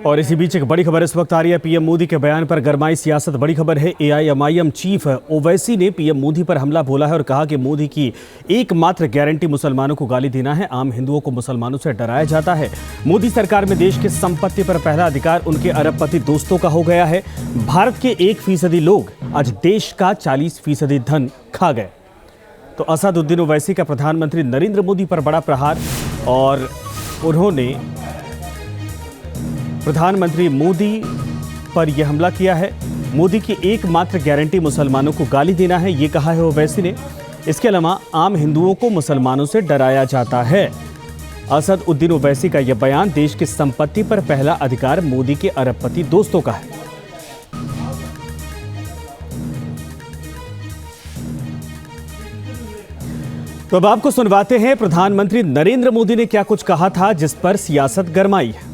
और इसी बीच एक बड़ी खबर इस वक्त आ रही है। पीएम मोदी के बयान पर गरमाई सियासत। बड़ी खबर है, एआईएमआईएम चीफ ओवैसी ने पीएम मोदी पर हमला बोला है और कहा कि मोदी की एकमात्र गारंटी मुसलमानों को गाली देना है। आम हिंदुओं को मुसलमानों से डराया जाता है। मोदी सरकार में देश की संपत्ति पर पहला अधिकार उनके अरबपति दोस्तों का हो गया है। भारत के 1% लोग आज देश का 40% धन खा गए। तो असदुद्दीन ओवैसी का प्रधानमंत्री नरेंद्र मोदी पर बड़ा प्रहार, और उन्होंने प्रधानमंत्री मोदी पर यह हमला किया है। मोदी की एकमात्र गारंटी मुसलमानों को गाली देना है, ये कहा है ओवैसी ने। इसके अलावा आम हिंदुओं को मुसलमानों से डराया जाता है। असदुद्दीन ओवैसी का यह बयान देश की संपत्ति पर पहला अधिकार मोदी के अरबपति दोस्तों का है। तो अब आपको सुनवाते हैं प्रधानमंत्री नरेंद्र मोदी ने क्या कुछ कहा था, जिस पर सियासत गरमाई है।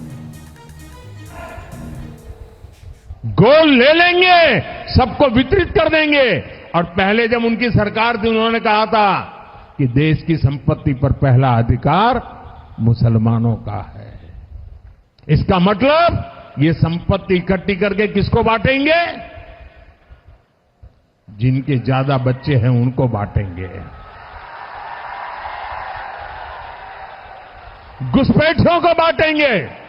गोल ले लेंगे, सबको वितरित कर देंगे। और पहले जब उनकी सरकार थी, उन्होंने कहा था कि देश की संपत्ति पर पहला अधिकार मुसलमानों का है। इसका मतलब ये संपत्ति इकट्ठी करके किसको बांटेंगे? जिनके ज्यादा बच्चे हैं उनको बांटेंगे। घुसपैठियों को बांटेंगे।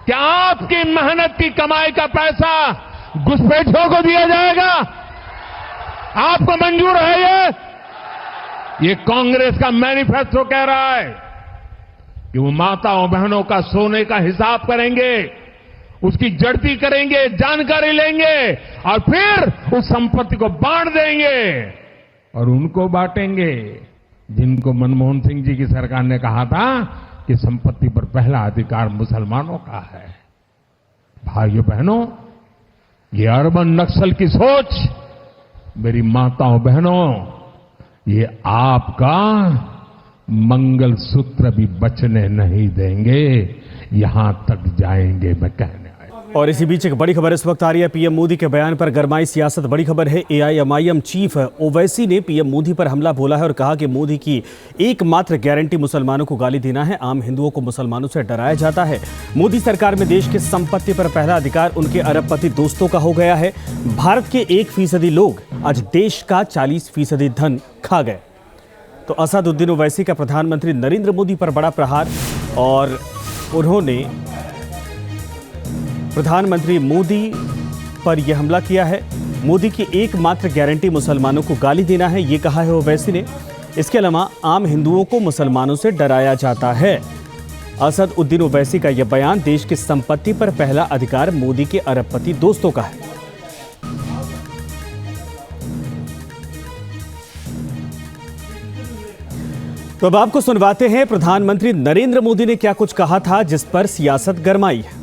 क्या आपकी मेहनत की कमाई का पैसा घुसपैठियों को दिया जाएगा? आपको मंजूर है? ये कांग्रेस का मैनिफेस्टो कह रहा है कि वो माताओं बहनों का सोने का हिसाब करेंगे, उसकी जड़ती करेंगे, जानकारी लेंगे और फिर उस संपत्ति को बांट देंगे। और उनको बांटेंगे जिनको मनमोहन सिंह जी की सरकार ने कहा था कि संपत्ति पर पहला अधिकार मुसलमानों का है। भाइयों बहनों, ये अर्बन नक्सल की सोच, मेरी माताओं बहनों, ये आपका मंगलसूत्र भी बचने नहीं देंगे, यहां तक जाएंगे मैं कहने। और इसी बीच एक बड़ी खबर इस वक्त आ रही है। पीएम मोदी के बयान पर गरमाई सियासत। बड़ी खबर है, एआईएमआईएम चीफ ओवैसी ने पीएम मोदी पर हमला बोला है और कहा कि मोदी की एकमात्र गारंटी मुसलमानों को गाली देना है। आम हिंदुओं को मुसलमानों से डराया जाता है। मोदी सरकार में देश की संपत्ति पर पहला अधिकार उनके अरबपति दोस्तों का हो गया है। भारत के 1% लोग आज देश का 40% धन खा गए। तो असदुद्दीन ओवैसी का प्रधानमंत्री नरेंद्र मोदी पर बड़ा प्रहार, और उन्होंने प्रधानमंत्री मोदी पर यह हमला किया है। मोदी की एकमात्र गारंटी मुसलमानों को गाली देना है, ये कहा है ओवैसी ने। इसके अलावा आम हिंदुओं को मुसलमानों से डराया जाता है। असदुद्दीन ओवैसी का यह बयान देश की संपत्ति पर पहला अधिकार मोदी के अरबपति दोस्तों का है। तो अब आपको सुनवाते हैं प्रधानमंत्री नरेंद्र मोदी ने क्या कुछ कहा था, जिस पर सियासत गरमाई है।